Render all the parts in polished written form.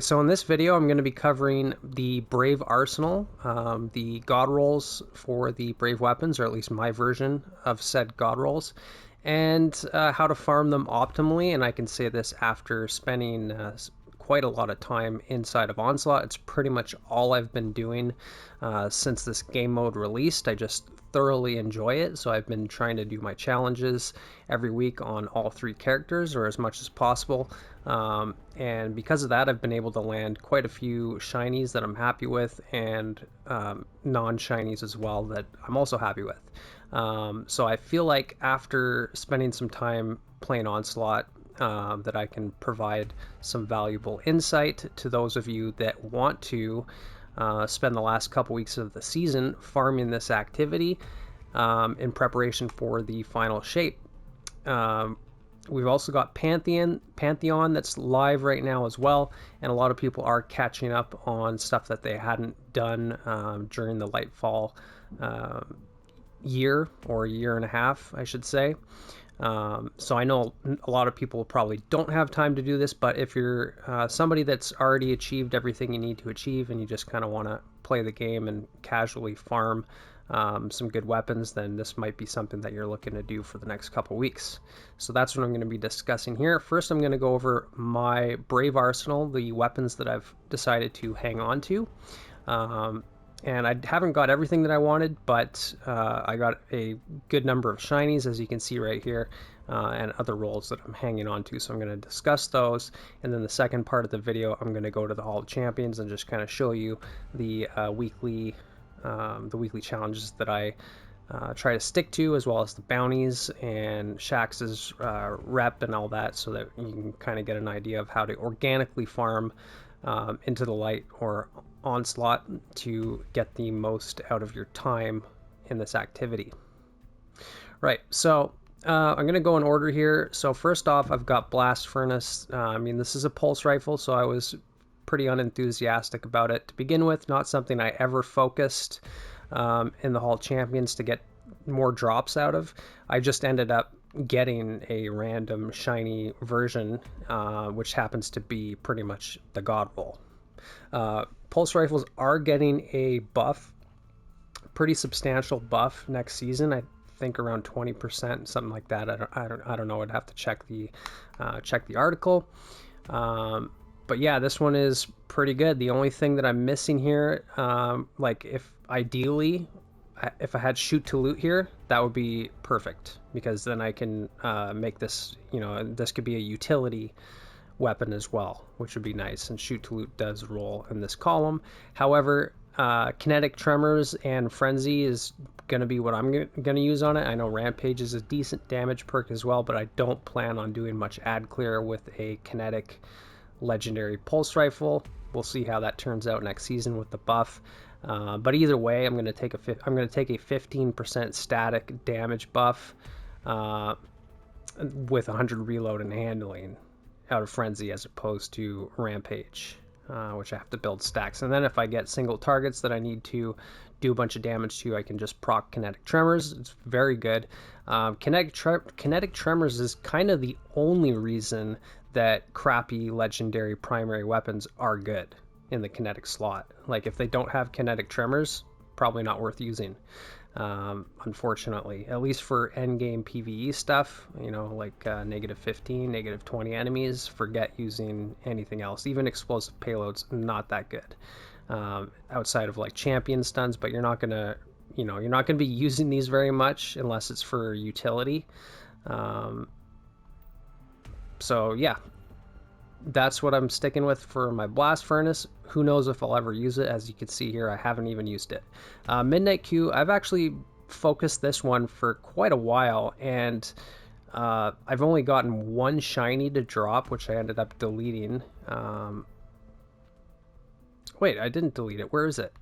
So in this video, I'm going to be covering the Brave Arsenal, the god rolls for the Brave weapons, or at least my version of said god rolls, and how to farm them optimally. And I can say this after spending quite a lot of time inside of Onslaught. It's pretty much all I've been doing since this game mode released. I just thoroughly enjoy it, so I've been trying to do my challenges every week on all three characters, or as much as possible. And because of that, I've been able to land quite a few shinies that I'm happy with, and non-shinies as well that I'm also happy with. So I feel like after spending some time playing Onslaught, that I can provide some valuable insight to those of you that want to spend the last couple weeks of the season farming this activity in preparation for the final shape. We've also got Pantheon that's live right now as well, and a lot of people are catching up on stuff that they hadn't done during the Lightfall year, or year and a half, I should say. So I know a lot of people probably don't have time to do this, but if you're somebody that's already achieved everything you need to achieve and you just kind of want to play the game and casually farm some good weapons, then this might be something that you're looking to do for the next couple weeks. So that's what I'm going to be discussing here. First, I'm going to go over my Brave Arsenal, the weapons that I've decided to hang on to. And I haven't got everything that I wanted, but I got a good number of shinies, as you can see right here, and other rolls that I'm hanging on to. So I'm going to discuss those. And then the second part of the video, I'm going to go to the Hall of Champions and just kind of show you the weekly challenges that I try to stick to, as well as the bounties and Shax's rep and all that, so that you can kind of get an idea of how to organically farm into the light or Onslaught to get the most out of your time in this activity. Right, so I'm going to go in order here. So first off, I've got Blast Furnace. This is a pulse rifle, so I was pretty unenthusiastic about it to begin with. Not something I ever focused in the Hall of Champions to get more drops out of. I just ended up getting a random shiny version, which happens to be pretty much the god roll. Pulse rifles are getting a buff, pretty substantial buff next season. I think around 20%, something like that. I don't know. I'd have to check the article. But yeah, this one is pretty good. The only thing that I'm missing here, if I had shoot to loot here, that would be perfect, because then I can make this, this could be a utility weapon as well, which would be nice, and shoot to loot does roll in this column. However, kinetic tremors and frenzy is going to be what I'm going to use on it. I know rampage is a decent damage perk as well, but I don't plan on doing much ad clear with a kinetic legendary pulse rifle. We'll see how that turns out next season with the buff. But either way, I'm going to take a 15% static damage buff with 100 reload and handling out of frenzy, as opposed to rampage, which I have to build stacks. And then if I get single targets that I need to do a bunch of damage to, I can just proc kinetic tremors. It's very good. Kinetic tremors is kind of the only reason that crappy legendary primary weapons are good in the kinetic slot. Like, if they don't have kinetic tremors, probably not worth using. Unfortunately, at least for endgame PvE stuff, like -15, -20 enemies, forget using anything else. Even explosive payloads, not that good. Outside of like champion stuns, but you're not gonna be using these very much unless it's for utility. So yeah, that's what I'm sticking with for my Blast Furnace. Who knows if I'll ever use it? As you can see here, I haven't even used it. Midnight Coup, I've actually focused this one for quite a while, and I've only gotten one shiny to drop, which I ended up deleting. Wait, I didn't delete it. Where is it?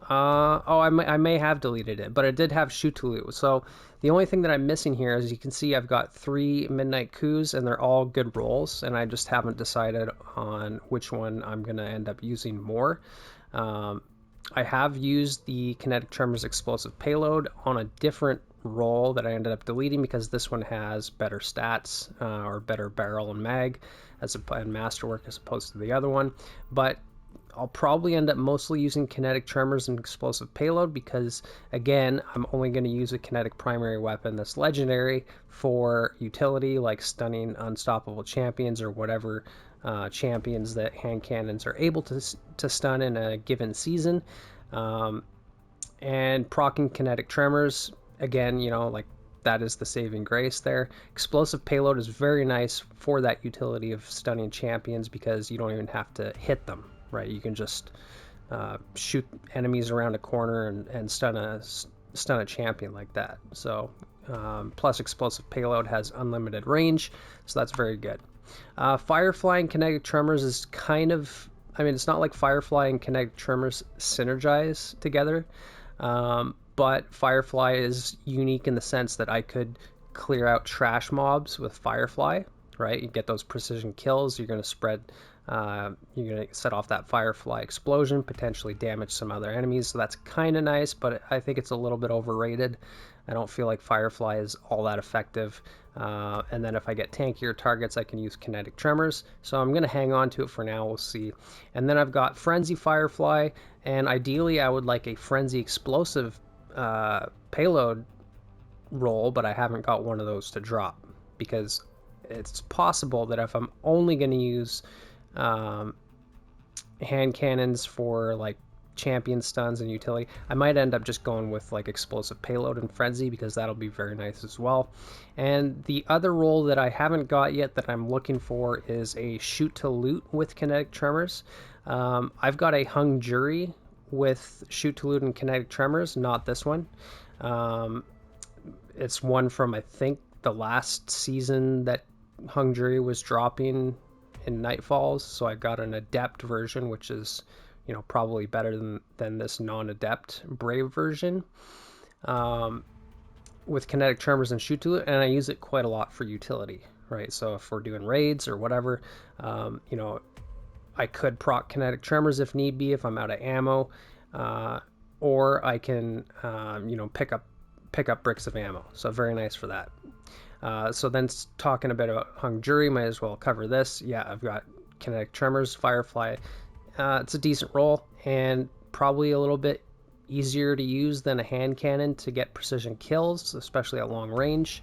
I may have deleted it, but it did have shoot to loot. So the only thing that I'm missing here, as you can see, I've got 3 Midnight Coups, and they're all good rolls, and I just haven't decided on which one I'm going to end up using more. I have used the Kinetic Tremors explosive payload on a different role that I ended up deleting because this one has better stats or better barrel and mag and masterwork as opposed to the other one. But I'll probably end up mostly using kinetic tremors and explosive payload because, again, I'm only going to use a kinetic primary weapon that's legendary for utility, like stunning unstoppable champions or whatever champions that hand cannons are able to stun in a given season. And proccing kinetic tremors, again, you know, like that is the saving grace there. Explosive payload is very nice for that utility of stunning champions because you don't even have to hit them. Right, you can just shoot enemies around a corner and stun a champion like that. So plus explosive payload has unlimited range, so that's very good. Firefly and kinetic tremors is kind of, I mean, it's not like Firefly and kinetic tremors synergize together, but Firefly is unique in the sense that I could clear out trash mobs with Firefly. Right, you get those precision kills. You're going to spread. You're going to set off that Firefly explosion, potentially damage some other enemies. So that's kind of nice, but I think it's a little bit overrated. I don't feel like Firefly is all that effective. And then if I get tankier targets, I can use kinetic tremors. So I'm going to hang on to it for now. We'll see. And then I've got Frenzy Firefly, and ideally I would like a Frenzy Explosive payload roll, but I haven't got one of those to drop because it's possible that if I'm only going to use hand cannons for like champion stuns and utility, I might end up just going with like explosive payload and frenzy because that'll be very nice as well. And the other role that I haven't got yet that I'm looking for is a shoot to loot with kinetic tremors. I've got a hung jury with shoot to loot and kinetic tremors, not this one. It's one from I think the last season that hung jury was dropping in Nightfalls, so I got an adept version, which is, you know, probably better than this non-adept brave version, with kinetic tremors and shoot to it, and I use it quite a lot for utility, right? So if we're doing raids or whatever, you know, I could proc kinetic tremors if need be if I'm out of ammo, or I can, you know, pick up bricks of ammo. So very nice for that. So then talking a bit about hung jury, might as well cover this. Yeah, I've got kinetic tremors, Firefly. It's a decent roll and probably a little bit easier to use than a hand cannon to get precision kills, especially at long range.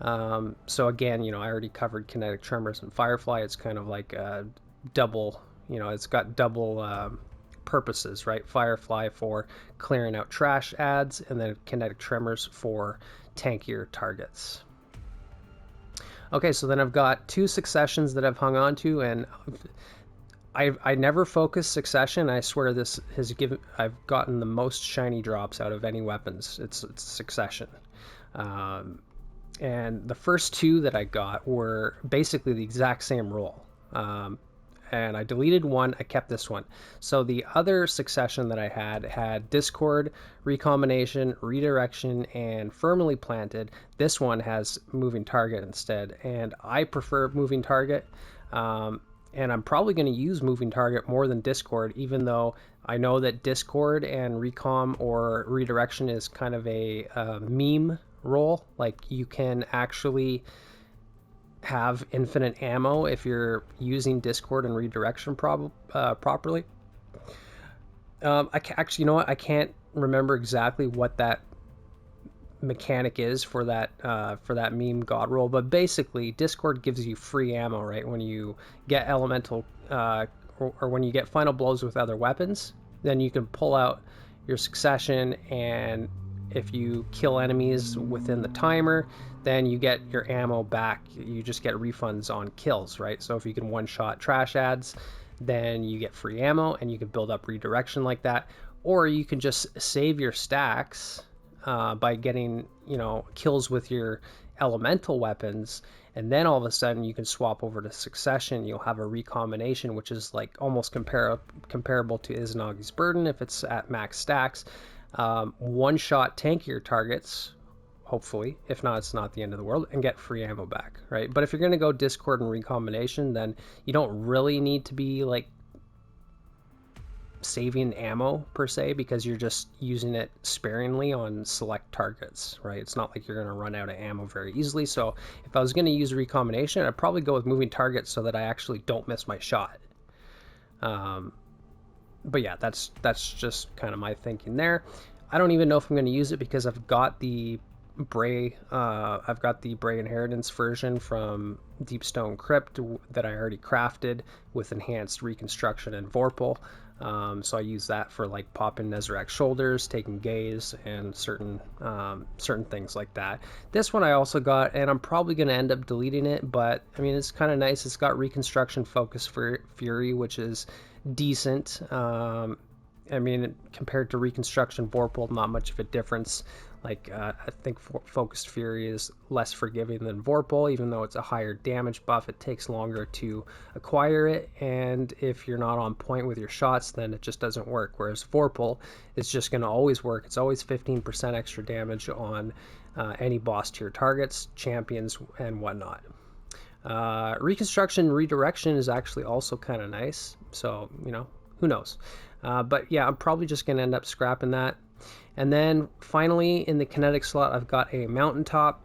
So again, you know, I already covered kinetic tremors and Firefly. It's kind of like a double, you know, it's got double purposes, right? Firefly for clearing out trash ads, and then kinetic tremors for tankier targets. Okay, so then I've got two successions that I've hung on to, and I never focus succession. I swear this has I've gotten the most shiny drops out of any weapons. It's succession. And the first two that I got were basically the exact same roll. And I deleted one, I kept this one. So the other succession that I had Discord, Recombination, Redirection, and Firmly Planted. This one has Moving Target instead, and I prefer Moving Target. And I'm probably going to use Moving Target more than Discord, even though I know that Discord and Recom or Redirection is kind of a meme role. Like, you can actually have infinite ammo if you're using Discord and Redirection properly. Actually, you know what? I can't remember exactly what that mechanic is for that meme god roll, but basically Discord gives you free ammo, right? When you get elemental or when you get final blows with other weapons, then you can pull out your succession, and if you kill enemies within the timer, then you get your ammo back. You just get refunds on kills, right? So if you can one-shot trash ads, then you get free ammo, and you can build up redirection like that. Or you can just save your stacks by getting, you know, kills with your elemental weapons, and then all of a sudden you can swap over to succession. You'll have a recombination, which is like almost comparable to Izanagi's Burden if it's at max stacks. One-shot tankier targets, hopefully. If not, it's not the end of the world, and get free ammo back, right? But if you're going to go Discord and Recombination, then you don't really need to be like saving ammo per se, because you're just using it sparingly on select targets, right? It's not like you're going to run out of ammo very easily. So if I was going to use recombination, I'd probably go with moving targets so that I actually don't miss my shot. But yeah, that's just kind of my thinking there. I don't even know if I'm going to use it because I've got the Bray Inheritance version from Deepstone Crypt that I already crafted with enhanced reconstruction and Vorpal. So I use that for like popping Nezarec shoulders, taking gaze, and certain things like that. This one I also got, and I'm probably going to end up deleting it, but I mean, it's kind of nice. It's got reconstruction focus for Fury, which is decent. I mean, compared to reconstruction Vorpal, not much of a difference. Like, I think Focused Fury is less forgiving than Vorpal, even though it's a higher damage buff. It takes longer to acquire it, and if you're not on point with your shots, then it just doesn't work. Whereas Vorpal is just going to always work. It's always 15% extra damage on any boss tier targets, champions, and whatnot. Reconstruction Redirection is actually also kind of nice, so, you know, who knows. But yeah, I'm probably just going to end up scrapping that. And then finally in the kinetic slot, I've got a Mountaintop,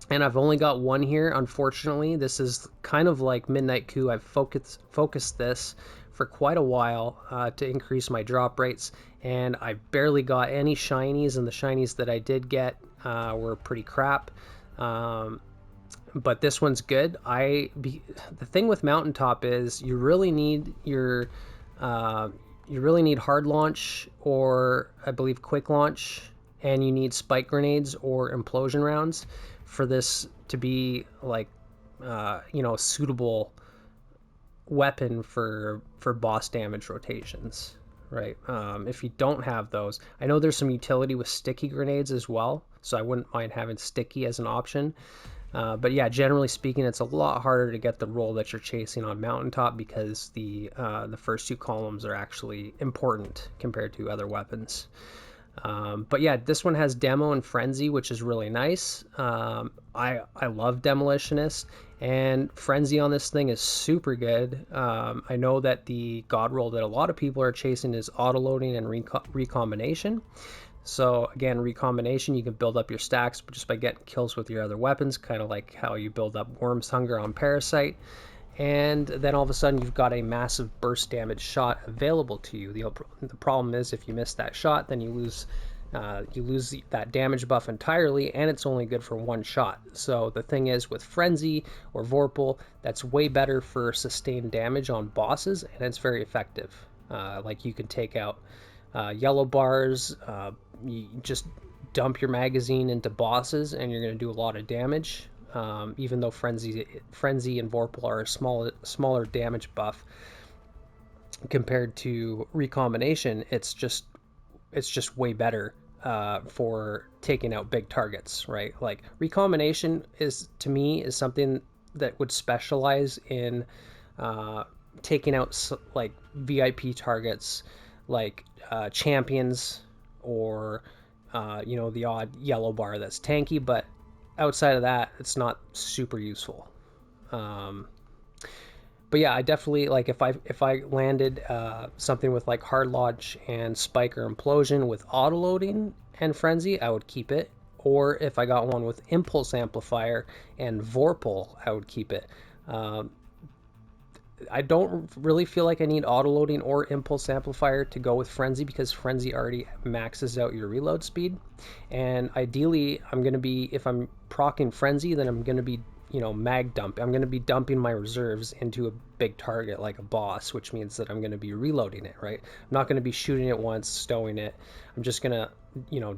and I've only got one here, unfortunately. This is kind of like Midnight Coup. I've focused this for quite a while to increase my drop rates, and I barely got any shinies, and the shinies that I did get were pretty crap. But this one's good. The thing with Mountaintop is you really need your hard launch, or I believe quick launch, and you need spike grenades or implosion rounds for this to be like a suitable weapon for boss damage rotations, right? If you don't have those, I know there's some utility with sticky grenades as well, so I wouldn't mind having sticky as an option. But yeah, generally speaking, it's a lot harder to get the roll that you're chasing on Mountaintop because the first two columns are actually important compared to other weapons. But yeah, this one has Demo and Frenzy, which is really nice. I love Demolitionist, and Frenzy on this thing is super good. I know that the god roll that a lot of people are chasing is auto-loading and recombination. So again, recombination, you can build up your stacks just by getting kills with your other weapons, kind of like how you build up Worm's Hunger on Parasite. And then all of a sudden you've got a massive burst damage shot available to you. The problem is if you miss that shot, then you lose that damage buff entirely, and it's only good for one shot. So the thing is, with Frenzy or Vorpal, that's way better for sustained damage on bosses, and it's very effective. Like you can take out yellow bars, you just dump your magazine into bosses and you're going to do a lot of damage. Even though Frenzy and Vorpal are a smaller damage buff compared to recombination, it's just way better for taking out big targets, right? Like recombination is something that would specialize in taking out like VIP targets, like champions, or the odd yellow bar that's tanky, but outside of that, it's not super useful. But yeah, I definitely, like, if I landed something with like hard launch and spike or implosion with auto loading and Frenzy, I would keep it. Or if I got one with impulse amplifier and Vorpal, I would keep it. I don't really feel like I need auto-loading or impulse amplifier to go with Frenzy, because Frenzy already maxes out your reload speed. And ideally, if I'm proccing Frenzy, then I'm going to be, mag dump. I'm going to be dumping my reserves into a big target like a boss, which means that I'm going to be reloading it, right? I'm not going to be shooting it once, stowing it. I'm just going to,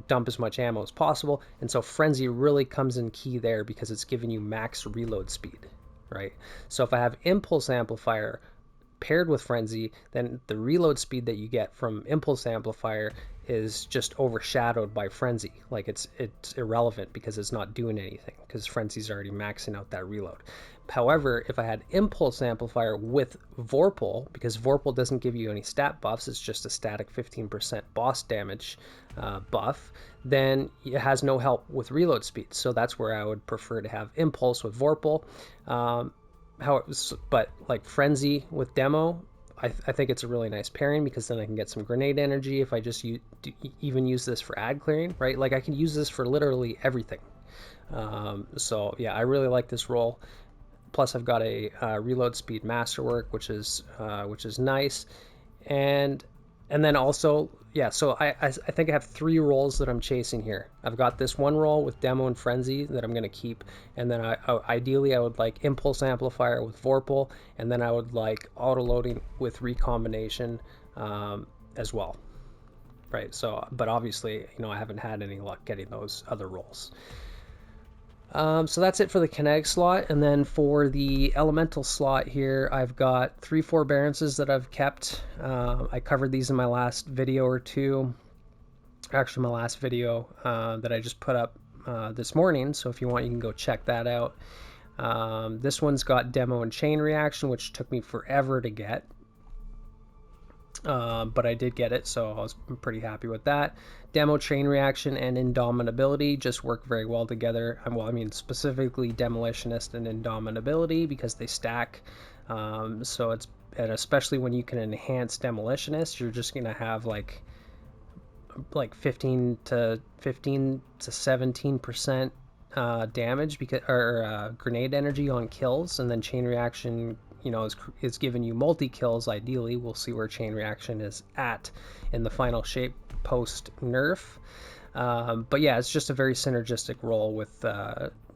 dump as much ammo as possible. And so Frenzy really comes in key there because it's giving you max reload speed. Right? So if I have impulse amplifier paired with Frenzy, then the reload speed that you get from impulse amplifier is just overshadowed by Frenzy. Like it's irrelevant because it's not doing anything, because Frenzy's already maxing out that reload. However, if I had impulse amplifier with Vorpal, because Vorpal doesn't give you any stat buffs, it's just a static 15% boss damage buff, then it has no help with reload speed. So that's where I would prefer to have impulse with Vorpal. But like Frenzy with Demo, I think it's a really nice pairing, because then I can get some grenade energy if I just even use this for ad clearing, right? Like I can use this for literally everything. So yeah, I really like this roll. Plus I've got a reload speed masterwork, which is nice. And then also, yeah, so I think I have 3 rolls that I'm chasing here. I've got this one roll with Demo and Frenzy that I'm going to keep, and then ideally I would like Impulse Amplifier with Vorpal, and then I would like Auto-Loading with Recombination as well. Right, so, but obviously, I haven't had any luck getting those other rolls. So that's it for the kinetic slot, and then for the elemental slot here, I've got 3 forbearances that I've kept. I covered these in my last video or two, actually my last video that I just put up this morning, so if you want you can go check that out. This one's got Demo and Chain Reaction, which took me forever to get. But I did get it, so I was pretty happy with that. Demo, Chain Reaction, and Indomitability just work very well together. Well, I mean specifically Demolitionist and Indomitability, because they stack. So it's, and especially when you can enhance Demolitionist, you're just gonna have like 15 to 17% damage, because or grenade energy on kills, and then Chain Reaction is giving you multi-kills ideally. We'll see where Chain Reaction is at in the final shape post nerf. But yeah, it's just a very synergistic roll with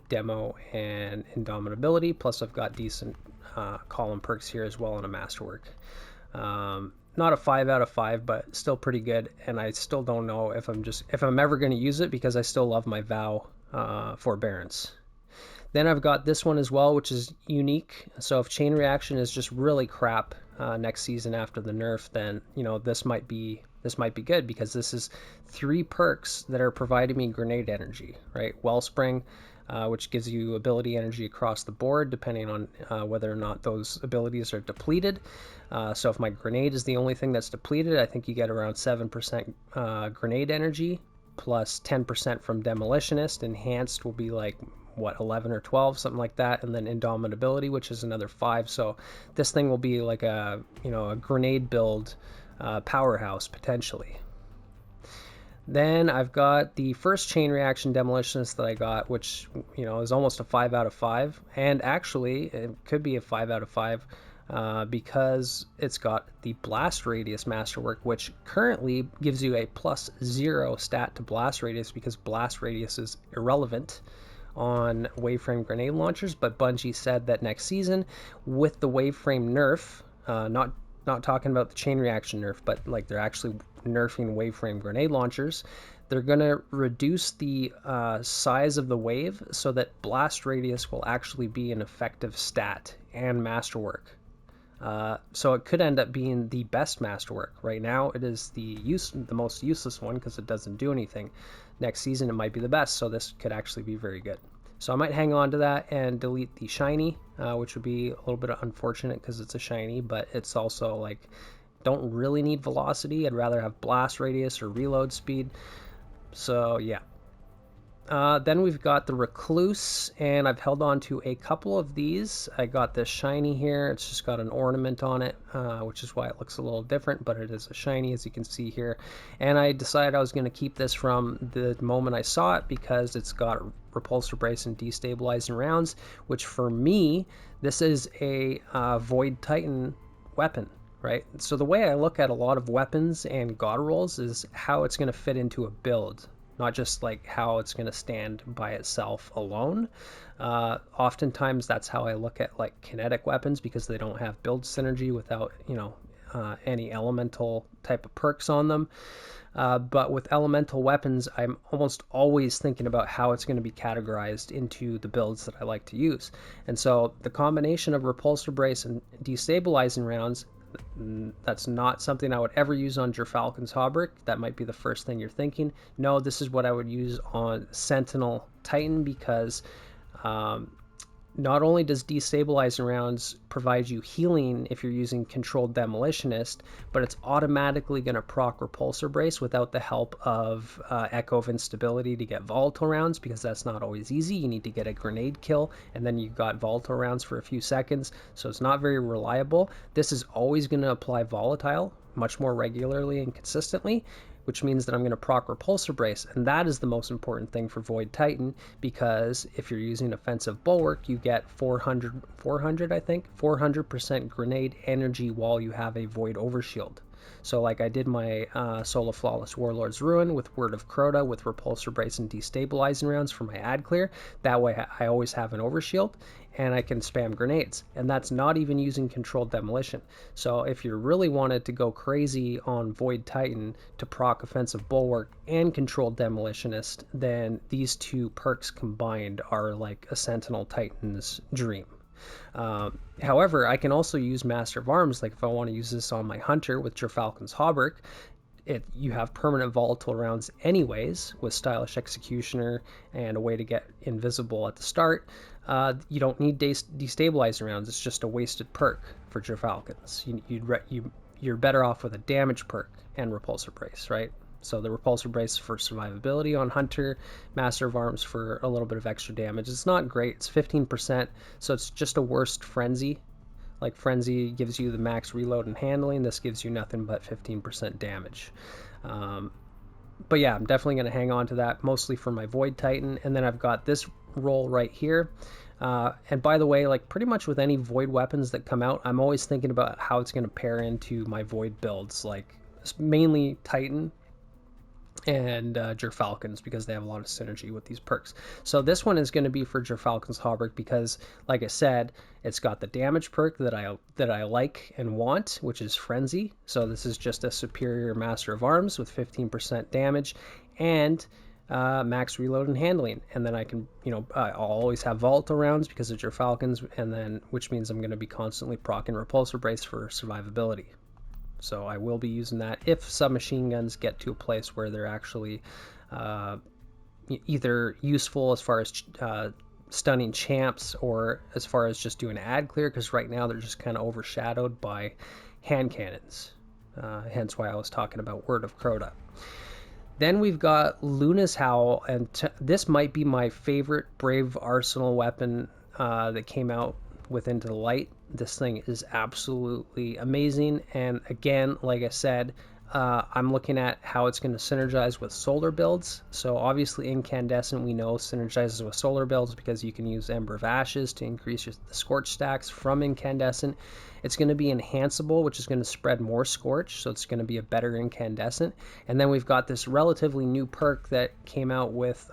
Demo and Indomitability, plus I've got decent column perks here as well, and a Masterwork. Not a 5 out of 5, but still pretty good, and I still don't know if I'm ever going to use it, because I still love my Vow Forbearance. Then I've got this one as well, which is unique. So if Chain Reaction is just really crap next season after the nerf, then this might be good, because this is 3 perks that are providing me grenade energy, right? Wellspring, which gives you ability energy across the board, depending on whether or not those abilities are depleted. So if my grenade is the only thing that's depleted, I think you get around 7% grenade energy, plus 10% from Demolitionist. Enhanced will be like, 11 or 12, something like that, and then Indomitability, which is another 5. So this thing will be like a grenade build powerhouse potentially. Then I've got the first Chain Reaction Demolitionist that I got, which is almost a 5 out of 5, and actually it could be a 5 out of 5 because it's got the Blast Radius Masterwork, which currently gives you a +0 stat to Blast Radius, because Blast Radius is irrelevant on Waveframe grenade launchers. But Bungie said that next season, with the Waveframe nerf, not talking about the Chain Reaction nerf, but like they're actually nerfing Waveframe grenade launchers, they're going to reduce the size of the wave so that Blast Radius will actually be an effective stat and Masterwork. So it could end up being the best Masterwork. Right now it is the most useless one, because it doesn't do anything. Next season it might be the best, so this could actually be very good. So I might hang on to that and delete the shiny, which would be a little bit unfortunate because it's a shiny, but it's also like, don't really need velocity. I'd rather have Blast Radius or reload speed. So yeah. Then we've got the Recluse, and I've held on to a couple of these. I got this shiny here. It's just got an ornament on it, which is why it looks a little different, but it is a shiny, as you can see here. And I decided I was going to keep this from the moment I saw it, because it's got Repulsor Brace and Destabilizing Rounds, which for me, this is a Void Titan weapon. Right? So the way I look at a lot of weapons and god rolls is how it's going to fit into a build, not just like how it's going to stand by itself alone. Oftentimes that's how I look at like kinetic weapons, because they don't have build synergy without any elemental type of perks on them. But with elemental weapons, I'm almost always thinking about how it's going to be categorized into the builds that I like to use. And so the combination of Repulsor Brace and Destabilizing Rounds, that's not something I would ever use on Gerfalcon's Hauberk. That might be the first thing you're thinking. No, this is what I would use on Sentinel Titan, because not only does destabilizing rounds provide you healing if you're using controlled demolitionist, but it's automatically going to proc repulsor brace without the help of echo of instability to get volatile rounds, because that's not always easy. You need to get a grenade kill and then you've got volatile rounds for a few seconds, so it's not very reliable. This is always going to apply volatile much more regularly and consistently, which means that I'm going to proc repulsor brace, and that is the most important thing for Void Titan, because if you're using offensive bulwark, you get 400% grenade energy while you have a Void Overshield. So like I did my Solo Flawless Warlord's Ruin with Word of Crota with repulsor brace and destabilizing rounds for my ad clear. That way I always have an overshield and I can spam grenades, and that's not even using controlled demolition. So if you really wanted to go crazy on Void Titan to proc offensive bulwark and controlled demolitionist, then these two perks combined are like a Sentinel Titan's dream. However, I can also use Master of Arms, like if I want to use this on my Hunter with Gerfalcon's Hauberk. You have permanent volatile rounds anyways with Stylish Executioner and a way to get invisible at the start. You don't need destabilizing rounds. It's just a wasted perk for Gerfalcons. You're better off with a damage perk and repulsor brace, right? So the repulsor brace for survivability on Hunter, Master of Arms for a little bit of extra damage. It's not great. It's 15%, so it's just a worst Frenzy. Like Frenzy gives you the max reload and handling. This gives you nothing but 15% damage. But yeah, I'm definitely going to hang on to that, mostly for my Void Titan. And then I've got this roll right here. And by the way, like pretty much with any Void weapons that come out, I'm always thinking about how it's going to pair into my Void builds. Like mainly Titan and Gerfalcons, because they have a lot of synergy with these perks. So this one is going to be for Gerfalcon's Hauberk because, like I said, it's got the damage perk that I like and want, which is Frenzy. So this is just a superior Master of Arms with 15% damage and max reload and handling. And then I can, I'll always have volatile rounds because of Gerfalcons, and then which means I'm going to be constantly proccing repulsor brace for survivability. So I will be using that if submachine guns get to a place where they're actually either useful as far as stunning champs or as far as just doing ad clear, because right now they're just kind of overshadowed by hand cannons. Hence why I was talking about Word of Crota. Then we've got Luna's Howl, and this might be my favorite Brave Arsenal weapon that came out with Into the Light. This thing is absolutely amazing, and again, like I said, I'm looking at how it's going to synergize with solar builds. So obviously Incandescent, we know, synergizes with solar builds because you can use Ember of Ashes to increase the Scorch stacks from Incandescent. It's going to be enhanceable, which is going to spread more Scorch, so it's going to be a better Incandescent. And then we've got this relatively new perk that came out with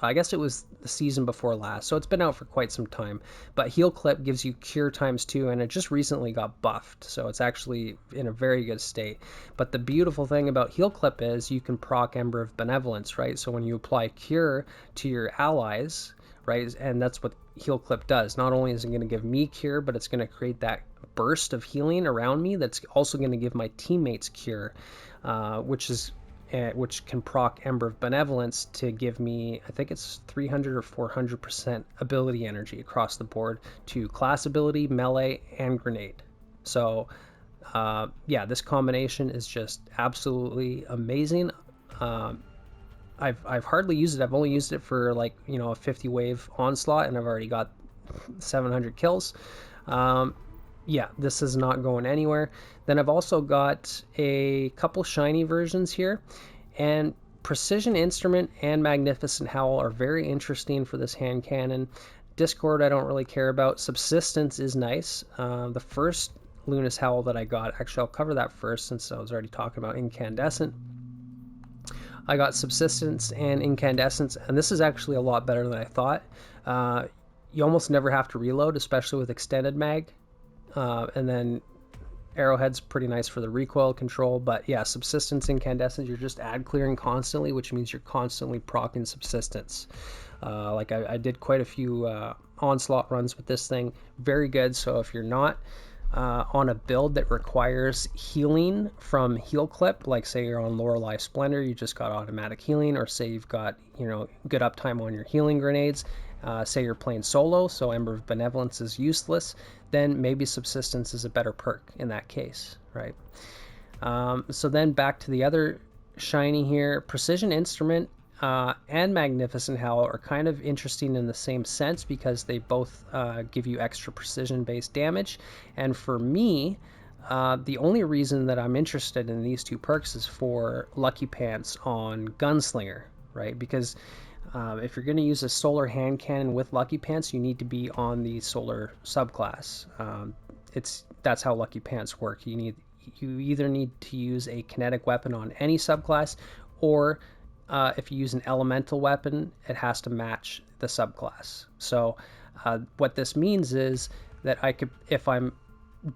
I guess it was the season before last, so it's been out for quite some time. But Heal Clip gives you Cure ×2, and it just recently got buffed, so it's actually in a very good state. But the beautiful thing about Heal Clip is you can proc Ember of Benevolence, right? So when you apply Cure to your allies, right, and that's what Heal Clip does. Not only is it going to give me Cure, but it's going to create that burst of healing around me that's also going to give my teammates Cure, which can proc Ember of Benevolence to give me, I think it's 300 or 400% ability energy across the board to class ability, melee, and grenade. So yeah, this combination is just absolutely amazing. I've hardly used it. I've only used it for like, a 50 wave onslaught, and I've already got 700 kills. Yeah, this is not going anywhere. Then I've also got a couple shiny versions here, and Precision Instrument and Magnificent Howl are very interesting for this hand cannon. Discord I don't really care about. Subsistence is nice. The first Luna's Howl that I got, actually I'll cover that first since I was already talking about Incandescent. I got Subsistence and Incandescence, and this is actually a lot better than I thought. You almost never have to reload, especially with Extended Mag. And then Arrowhead's pretty nice for the recoil control, but yeah, Subsistence, Incandescence, you're just ad clearing constantly, which means you're constantly proccing Subsistence. I did quite a few Onslaught runs with this thing. Very good. So if you're not on a build that requires healing from heal clip, like say you're on Lorelei Splendor, you just got automatic healing, or say you've got, you know, good uptime on your healing grenades, say you're playing solo, so Ember of Benevolence is useless, then maybe Subsistence is a better perk in that case, right? So then back to the other shiny here, Precision Instrument and Magnificent Howl are kind of interesting in the same sense because they both give you extra precision-based damage. And for me, the only reason that I'm interested in these two perks is for Lucky Pants on Gunslinger, right? Because if you're going to use a solar hand cannon with Lucky Pants, you need to be on the solar subclass. That's how Lucky Pants work. You either need to use a kinetic weapon on any subclass, or if you use an elemental weapon, it has to match the subclass. So what this means is that I could, if I'm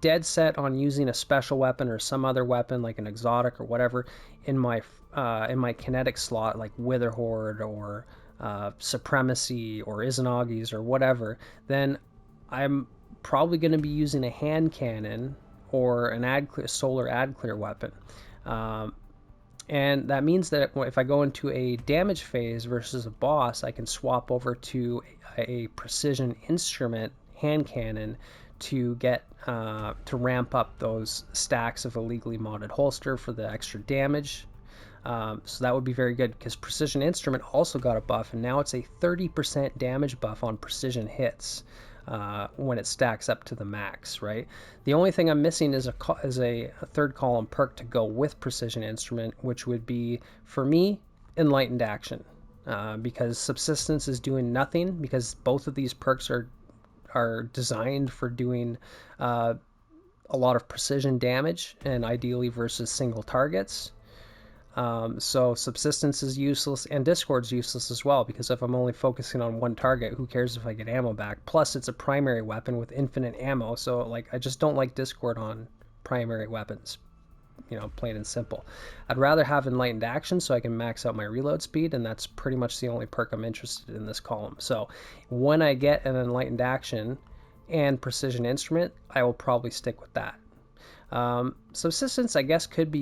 dead set on using a special weapon or some other weapon like an exotic or whatever in my kinetic slot, like Witherhoard or Supremacy or Izanagi's or whatever, then I'm probably going to be using a hand cannon or an solar ad clear weapon. And that means that if I go into a damage phase versus a boss, I can swap over to a precision instrument hand cannon to get to ramp up those stacks of illegally modded holster for the extra damage. So that would be very good because Precision Instrument also got a buff, and now it's a 30% damage buff on precision hits when it stacks up to the max, right? The only thing I'm missing is a third column perk to go with Precision Instrument, which would be, for me, Enlightened Action. Because Subsistence is doing nothing, because both of these perks are designed for doing a lot of precision damage, and ideally versus single targets. So Subsistence is useless, and Discord's useless as well, because if I'm only focusing on one target, who cares if I get ammo back? Plus, it's a primary weapon with infinite ammo, so like I just don't like Discord on primary weapons, you know, plain and simple. I'd rather have Enlightened Action so I can max out my reload speed, and that's pretty much the only perk I'm interested in this column. So when I get an Enlightened Action and Precision Instrument, I will probably stick with that. Subsistence, I guess, could be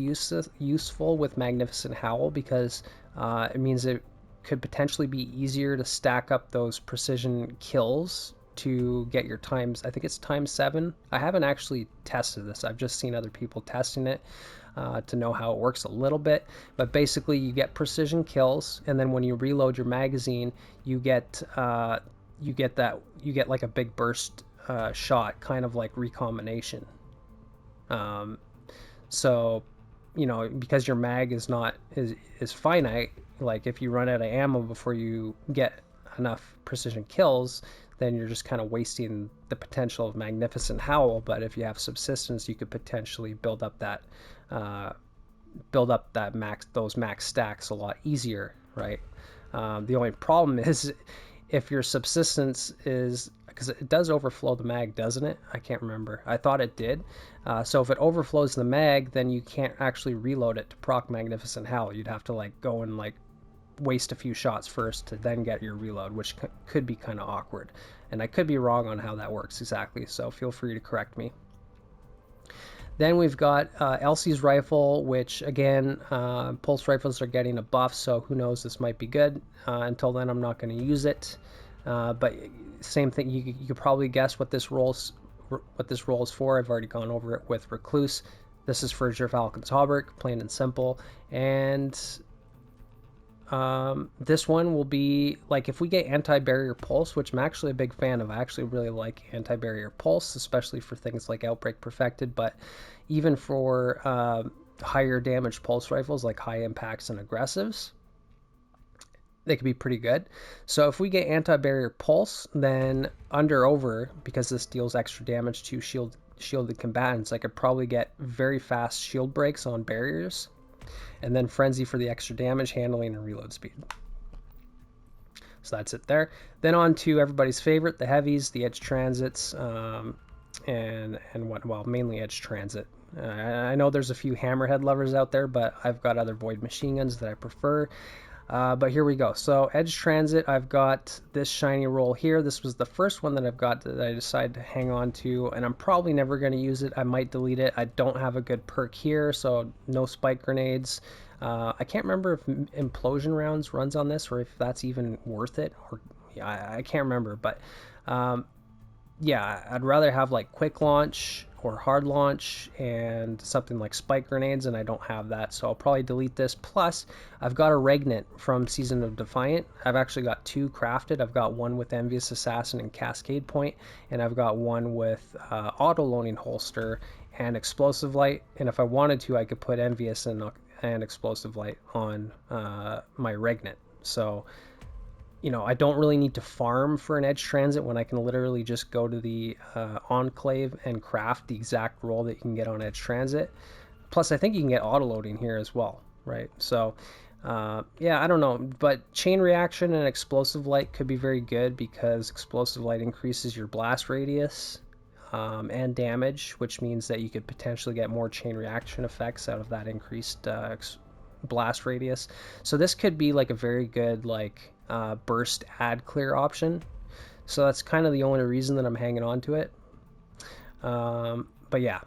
useful with Magnificent Howl, because it means it could potentially be easier to stack up those precision kills to get your times. I think it's times 7. I haven't actually tested this. I've just seen other people testing it to know how it works a little bit. But basically, you get precision kills, and then when you reload your magazine, you get like a big burst shot, kind of like recombination. So, you know, because your mag is finite, like if you run out of ammo before you get enough precision kills, then you're just kind of wasting the potential of Magnificent Howl. But if you have Subsistence, you could potentially build up that those max stacks a lot easier, right? The only problem is if your Subsistence is, because it does overflow the mag, doesn't it? I can't remember. I thought it did. So if it overflows the mag, then you can't actually reload it to proc Magnificent Howl. You'd have to like go and like waste a few shots first to then get your reload, which could be kind of awkward. And I could be wrong on how that works exactly, so feel free to correct me. Then we've got Elsie's rifle, which again, pulse rifles are getting a buff, so who knows, this might be good. Until then, I'm not going to use it. But same thing, you could probably guess what this role is for. I've already gone over it with Recluse. This is for Gerfalcon's Hauberk, plain and simple. And this one will be like if we get anti-barrier pulse, which I'm actually a big fan of. I actually really like anti-barrier pulse, especially for things like Outbreak Perfected, but even for higher damage pulse rifles like high impacts and aggressives, they could be pretty good. So if we get anti-barrier pulse, then over, because this deals extra damage to shielded combatants, I could probably get very fast shield breaks on barriers, and then Frenzy for the extra damage, handling, and reload speed. So that's it there. Then on to everybody's favorite, the heavies, the edge transits, and mainly edge transit. I know there's a few Hammerhead lovers out there, but I've got other void machine guns that I prefer. But here we go. So Edge Transit, I've got this shiny roll here. This was the first one that I've got that I decided to hang on to, and I'm probably never going to use it. I might delete it. I don't have a good perk here, so no spike grenades. I can't remember if Implosion Rounds runs on this or if that's even worth it. Or yeah, I can't remember, but yeah, I'd rather have like quick launch or hard launch and something like spike grenades, and I don't have that, so I'll probably delete this. Plus, I've got a Regnant from Season of Defiant. I've actually got 2 crafted. I've got one with Envious Assassin and Cascade Point, and I've got one with auto-loading holster and explosive light, and if I wanted to, I could put Envious and explosive light on my Regnant. So you know, I don't really need to farm for an Edge Transit when I can literally just go to the Enclave and craft the exact roll that you can get on Edge Transit. Plus, I think you can get auto-loading here as well, right? So, yeah, I don't know. But Chain Reaction and Explosive Light could be very good because Explosive Light increases your blast radius and damage, which means that you could potentially get more Chain Reaction effects out of that increased blast radius. So this could be like a very good like burst ad clear option. So that's kind of the only reason that I'm hanging on to it. But yeah,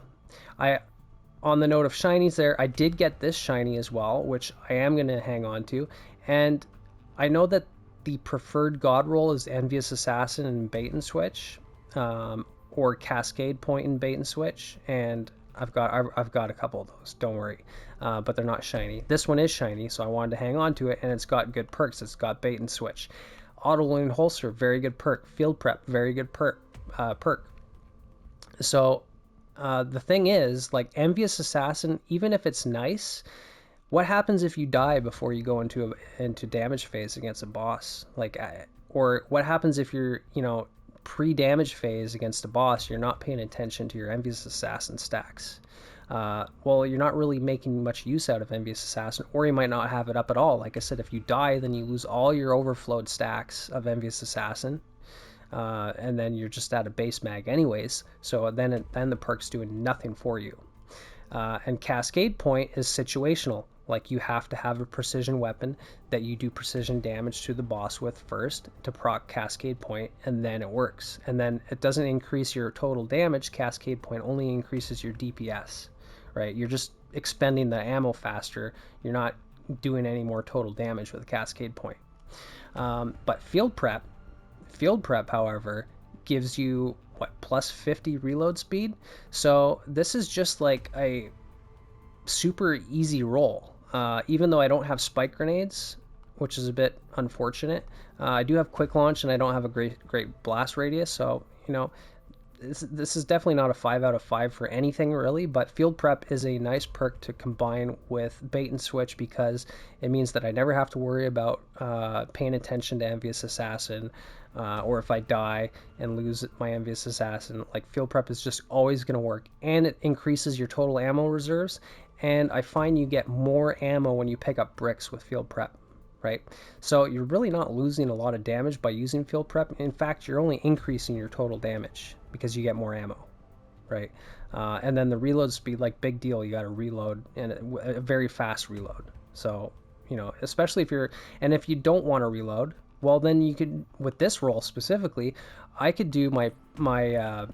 on the note of shinies there, I did get this shiny as well, which I am going to hang on to. And I know that the preferred god roll is Envious Assassin and Bait and Switch, or Cascade Point and Bait and Switch, and I've got a couple of those, don't worry, but they're not shiny. This one is shiny, so I wanted to hang on to it, and it's got good perks. It's got Bait and Switch, Auto-Loading Holster, very good perk, Field Prep, very good perk. So the thing is, like Envious Assassin, even if it's nice, what happens if you die before you go into damage phase against a boss? Like, or what happens if you're, you know, pre-damage phase against a boss, you're not paying attention to your Envious Assassin stacks? Well, you're not really making much use out of Envious Assassin, or you might not have it up at all. Like I said, if you die, then you lose all your overflowed stacks of Envious Assassin, and then you're just at a base mag anyways, so then the perk's doing nothing for you. And Cascade Point is situational. Like, you have to have a precision weapon that you do precision damage to the boss with first to proc Cascade Point, and then it works. And then it doesn't increase your total damage. Cascade Point only increases your DPS, right? You're just expending the ammo faster. You're not doing any more total damage with a Cascade Point. But Field Prep, however, gives you, what, plus 50 reload speed? So this is just like a super easy roll. Even though I don't have spike grenades, which is a bit unfortunate, I do have quick launch and I don't have a great blast radius, so you know, this is definitely not a 5 out of 5 for anything really, but Field Prep is a nice perk to combine with Bait and Switch because it means that I never have to worry about paying attention to Envious Assassin, or if I die and lose my Envious Assassin, like Field Prep is just always going to work, and it increases your total ammo reserves, and I find you get more ammo when you pick up bricks with Field Prep, right? So you're really not losing a lot of damage by using Field Prep. In fact, you're only increasing your total damage because you get more ammo, right? And then the reload speed, like, big deal. You got to reload, and a very fast reload. So, you know, especially if you don't want to reload, well, then you could, with this roll specifically, I could do my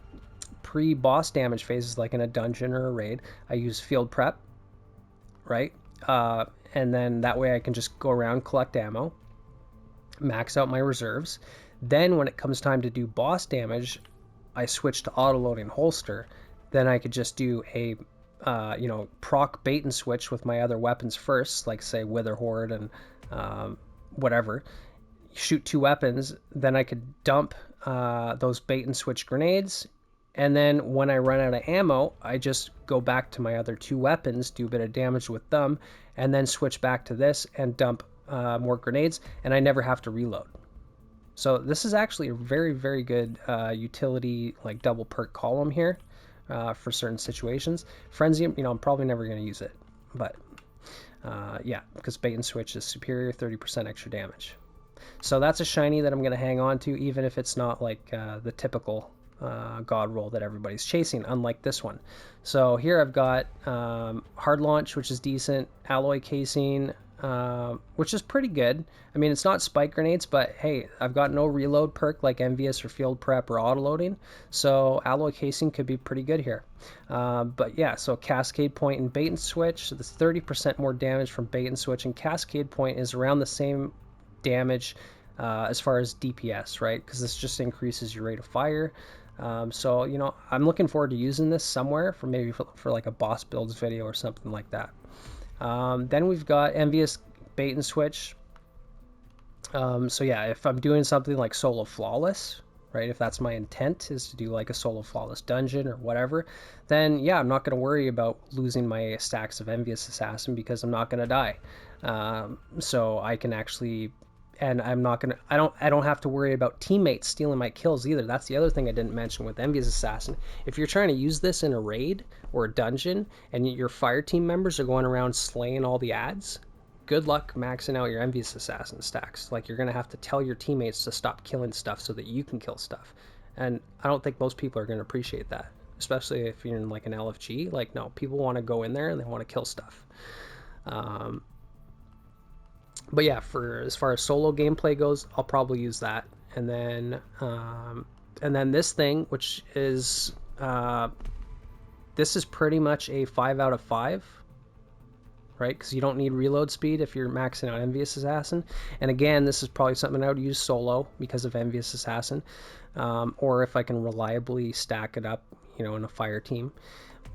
pre-boss damage phases like in a dungeon or a raid. I use Field Prep, right? And then that way I can just go around, collect ammo, max out my reserves. Then when it comes time to do boss damage, I switch to auto-loading holster. Then I could just do a proc Bait and Switch with my other weapons first, like say Wither Horde and whatever. Shoot 2 weapons, then I could dump those Bait and Switch grenades, and then when I run out of ammo, I just go back to my other 2 weapons, do a bit of damage with them, and then switch back to this and dump more grenades, and I never have to reload. So this is actually a very, very good utility, like double perk column here for certain situations. Frenzy, you know, I'm probably never going to use it, but yeah, because Bait and Switch is superior, 30% extra damage. So that's a shiny that I'm going to hang on to, even if it's not like the typical god roll that everybody's chasing, unlike this one. So here I've got hard launch, which is decent, alloy casing, which is pretty good. I mean, it's not spike grenades, but hey, I've got no reload perk like Envious or Field Prep or autoloading, so alloy casing could be pretty good here. But yeah, so Cascade Point and Bait and Switch, so there's 30% more damage from Bait and Switch, and Cascade Point is around the same damage as far as DPS, right? Because this just increases your rate of fire. So, you know, I'm looking forward to using this somewhere for maybe for like a boss builds video or something like that. Then we've got Envious Bait and Switch. So yeah, if I'm doing something like Solo Flawless, right, if that's my intent is to do like a Solo Flawless dungeon or whatever, then yeah, I'm not going to worry about losing my stacks of Envious Assassin because I'm not going to die. So I can actually, and I'm not gonna, I don't have to worry about teammates stealing my kills either. That's the other thing I didn't mention with Envious Assassin. If you're trying to use this in a raid or a dungeon and your fire team members are going around slaying all the ads, good luck maxing out your Envious Assassin stacks. Like, you're gonna have to tell your teammates to stop killing stuff so that you can kill stuff. And I don't think most people are gonna appreciate that, especially if you're in like an LFG. Like, no, people want to go in there and they want to kill stuff. But yeah, for as far as solo gameplay goes, I'll probably use that. And then this thing, which is this is pretty much a 5 out of 5, right? Because you don't need reload speed if you're maxing out Envious Assassin. And again, this is probably something I would use solo because of Envious Assassin, or if I can reliably stack it up, you know, in a fire team.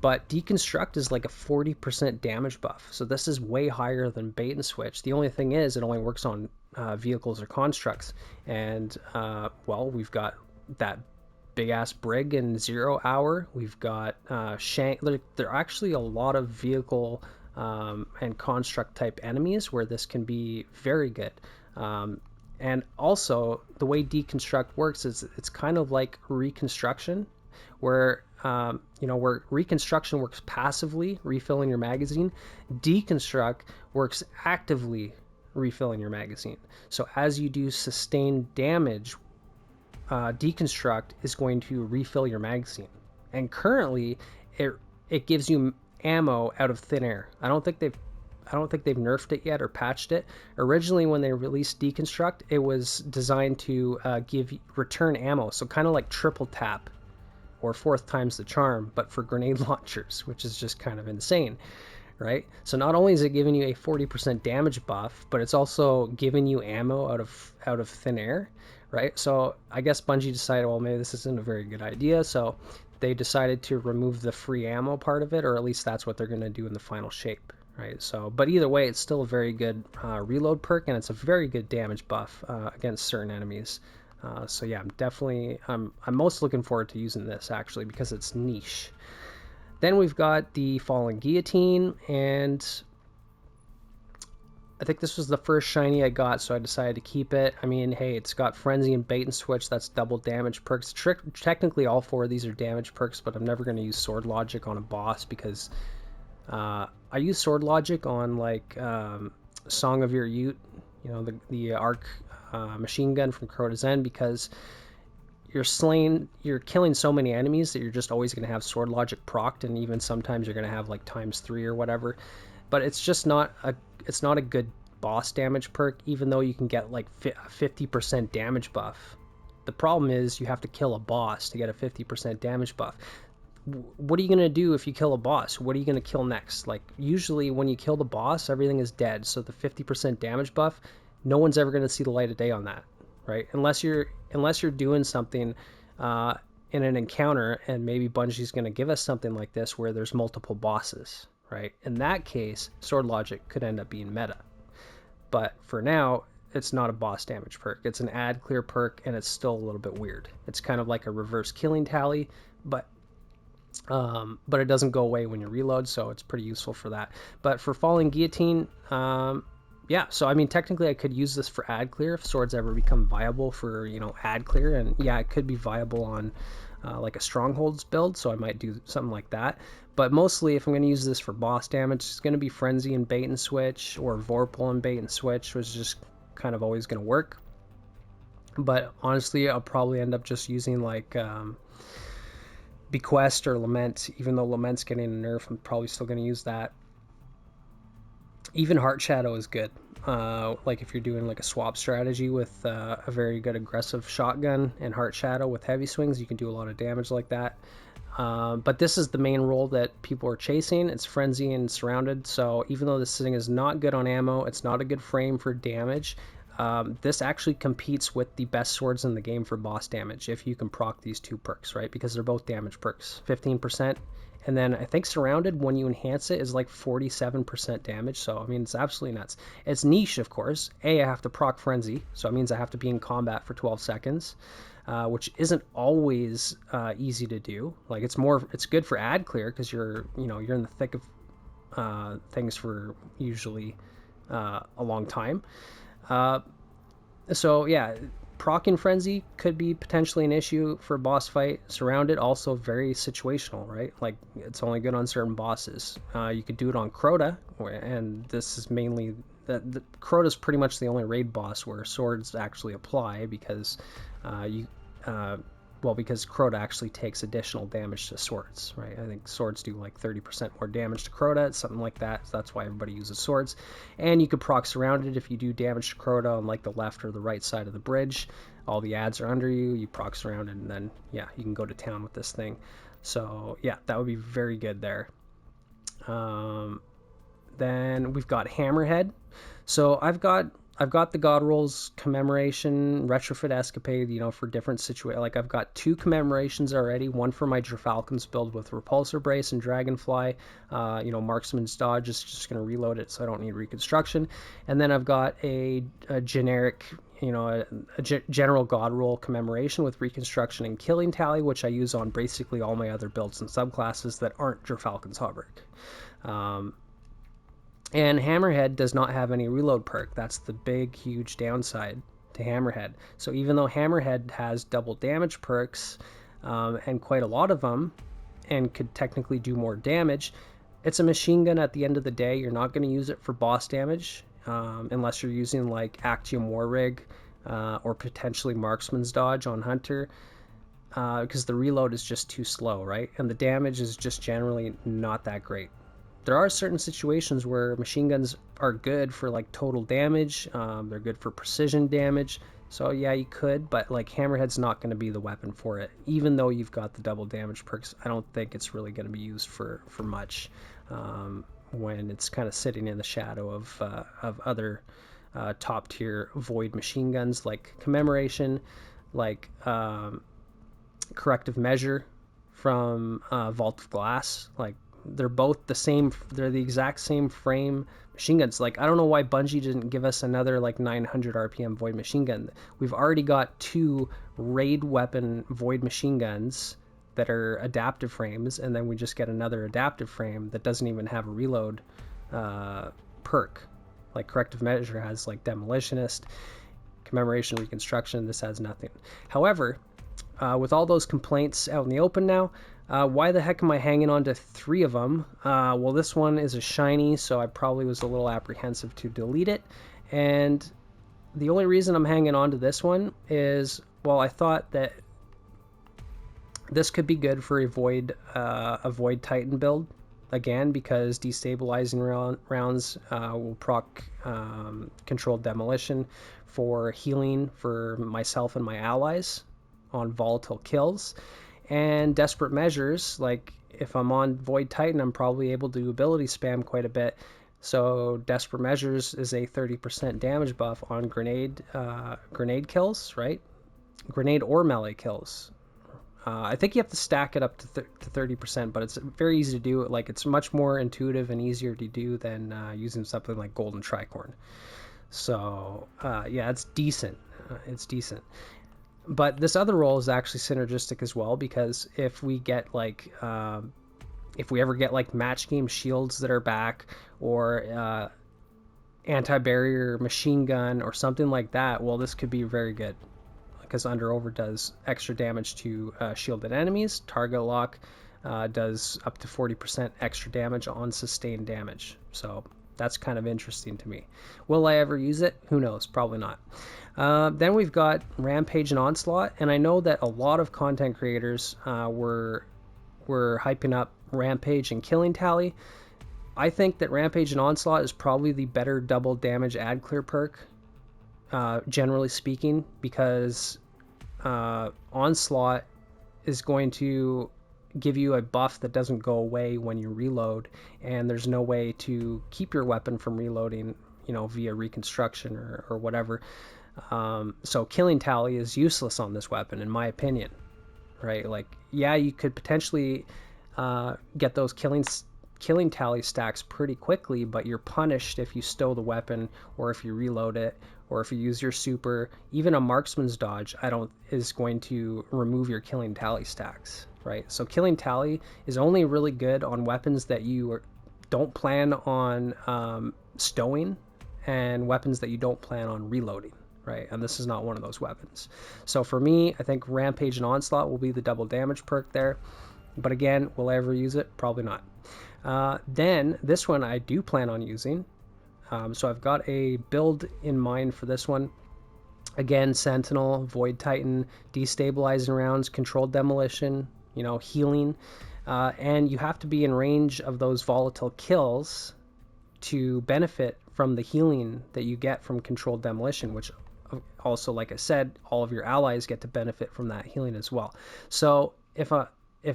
But Deconstruct is like a 40% damage buff, so this is way higher than Bait and Switch. The only thing is it only works on vehicles or constructs, and well, we've got that big ass Brig in 0 hour. We've got Shank. There are actually a lot of vehicle and construct type enemies where this can be very good. And also the way Deconstruct works is it's kind of like Reconstruction, where where Reconstruction works passively, refilling your magazine. Deconstruct works actively, refilling your magazine. So as you do sustained damage, Deconstruct is going to refill your magazine. And currently, it gives you ammo out of thin air. I don't think they've nerfed it yet or patched it. Originally, when they released Deconstruct, it was designed to give return ammo, so kind of like triple tap or 4th times the charm, but for grenade launchers, which is just kind of insane, right? So not only is it giving you a 40% damage buff, but it's also giving you ammo out of thin air, right? So I guess Bungie decided, well, maybe this isn't a very good idea, so they decided to remove the free ammo part of it, or at least that's what they're going to do in the final shape, right? So, but either way, it's still a very good reload perk, and it's a very good damage buff against certain enemies. So yeah, I'm most looking forward to using this actually because it's niche. Then we've got the Fallen Guillotine, and I think this was the first shiny I got, so I decided to keep it. I mean, hey, it's got Frenzy and Bait and Switch, that's double damage perks. Technically all 4 of these are damage perks, but I'm never going to use Sword Logic on a boss because I use Sword Logic on like Song of Your Ute, you know, the arc machine gun from Crow to Zen, because you're killing so many enemies that you're just always going to have Sword Logic procced, and even sometimes you're going to have like ×3 or whatever. But it's just not a good boss damage perk, even though you can get like 50% damage buff. The problem is you have to kill a boss to get a 50% damage buff. What are you going to do if you kill a boss? What are you going to kill next? Like, usually when you kill the boss, everything is dead, so the 50% damage buff, no one's ever going to see the light of day on that, right? Unless you're doing something in an encounter, and maybe Bungie's going to give us something like this where there's multiple bosses, right? In that case, Sword Logic could end up being meta. But for now, it's not a boss damage perk. It's an ad clear perk, and it's still a little bit weird. It's kind of like a reverse killing tally, but it doesn't go away when you reload, so it's pretty useful for that. But for Falling Guillotine, yeah, so I mean, technically I could use this for ad clear if swords ever become viable for, you know, ad clear, and yeah, it could be viable on like a strongholds build, so I might do something like that. But mostly, if I'm going to use this for boss damage, it's going to be Frenzy and Bait and Switch, or Vorpal and Bait and Switch, which is just kind of always going to work. But honestly, I'll probably end up just using like Bequest or Lament, even though Lament's getting a nerf, I'm probably still going to use that. Even Heart Shadow is good. Like if you're doing like a swap strategy with a very good aggressive shotgun and Heart Shadow with heavy swings, you can do a lot of damage like that. But this is the main role that people are chasing. It's Frenzy and Surrounded, so even though this thing is not good on ammo, it's not a good frame for damage, this actually competes with the best swords in the game for boss damage if you can proc these two perks, right? Because they're both damage perks, 15%. And then I think Surrounded, when you enhance it, is like 47% damage. So, I mean, it's absolutely nuts. It's niche, of course. I have to proc Frenzy, so it means I have to be in combat for 12 seconds. Which isn't always easy to do. Like it's good for ad clear because you're in the thick of things for usually a long time. So yeah, proccing Frenzy could be potentially an issue for a boss fight. Surrounded, also very situational, right? Like it's only good on certain bosses. You could do it on Crota, and this is mainly the Crota's pretty much the only raid boss where swords actually apply because because Crota actually takes additional damage to swords, right? I think swords do like 30% more damage to Crota, something like that. So that's why everybody uses swords. And you could proc Surrounded if you do damage to Crota on like the left or the right side of the bridge. All the ads are under you, you proc Surrounded, and then, yeah, you can go to town with this thing. So, yeah, that would be very good there. Then we've got Hammerhead. So I've got the God Rolls Commemoration Retrofit Escapade, for different situations. Like I've got 2 commemorations already. One for my Gerfalcon's build with Repulsor Brace and Dragonfly. Marksman's Dodge is just going to reload it, so I don't need Reconstruction. And then I've got a generic, general God Roll Commemoration with Reconstruction and Killing Tally, which I use on basically all my other builds and subclasses that aren't Gerfalcon's Hauberk. And Hammerhead does not have any reload perk. That's the big, huge downside to Hammerhead. So even though Hammerhead has double damage perks, and quite a lot of them, and could technically do more damage, it's a machine gun at the end of the day. You're not going to use it for boss damage, unless you're using like Actium War Rig, or potentially Marksman's Dodge on Hunter, because the reload is just too slow, right? And the damage is just generally not that great. There are certain situations where machine guns are good for like total damage. They're good for precision damage. So yeah, you could, but like Hammerhead's not going to be the weapon for it. Even though you've got the double damage perks, I don't think it's really going to be used for much when it's kind of sitting in the shadow of other top tier void machine guns like Commemoration, like Corrective Measure from Vault of Glass. Like they're both the same. They're the exact same frame machine guns. Like I don't know why Bungie didn't give us another like 900 RPM void machine gun. We've already got 2 raid weapon void machine guns that are adaptive frames, and then we just get another adaptive frame that doesn't even have a reload perk. Like Corrective Measure has like Demolitionist, Commemoration, Reconstruction. This has nothing. However, with all those complaints out in the open now, why the heck am I hanging on to 3 of them? Well, this one is a shiny, so I probably was a little apprehensive to delete it. And the only reason I'm hanging on to this one is, well, I thought that this could be good for a Void Titan build. Again, because destabilizing rounds will proc controlled demolition for healing for myself and my allies on volatile kills. And Desperate Measures, like if I'm on Void Titan, I'm probably able to do ability spam quite a bit. So Desperate Measures is a 30% damage buff on grenade kills, right? Grenade or melee kills. I think you have to stack it up to 30%, but it's very easy to do. Like it's much more intuitive and easier to do than using something like Golden Tricorn. So yeah, it's decent. It's decent. But this other role is actually synergistic as well, because if we get like if we ever get like match game shields that are back, or anti-barrier machine gun or something like that, well, this could be very good, because Under Over does extra damage to shielded enemies. Target Lock does up to 40% extra damage on sustained damage. So that's kind of interesting to me. Will I ever use it? Who knows? Probably not. Then we've got Rampage and Onslaught, and I know that a lot of content creators were hyping up Rampage and Killing Tally. I think that Rampage and Onslaught is probably the better double damage add clear perk, generally speaking, because Onslaught is going to give you a buff that doesn't go away when you reload, and there's no way to keep your weapon from reloading, you know, via reconstruction or whatever. So killing tally is useless on this weapon, in my opinion, right? Like, yeah, you could potentially get those killing tally stacks pretty quickly, but you're punished if you stow the weapon or if you reload it or if you use your super. Even a marksman's dodge is going to remove your killing tally stacks, right? So killing tally is only really good on weapons that you don't plan on stowing and weapons that you don't plan on reloading, right? And this is not one of those weapons. So for me, I think Rampage and Onslaught will be the double damage perk there. But again, will I ever use it? Probably not. Then this one I do plan on using. So I've got a build in mind for this one. Again, Sentinel, Void Titan, destabilizing rounds, controlled demolition, you know, healing. And you have to be in range of those volatile kills to benefit from the healing that you get from controlled demolition, which also, like I said, all of your allies get to benefit from that healing as well. So if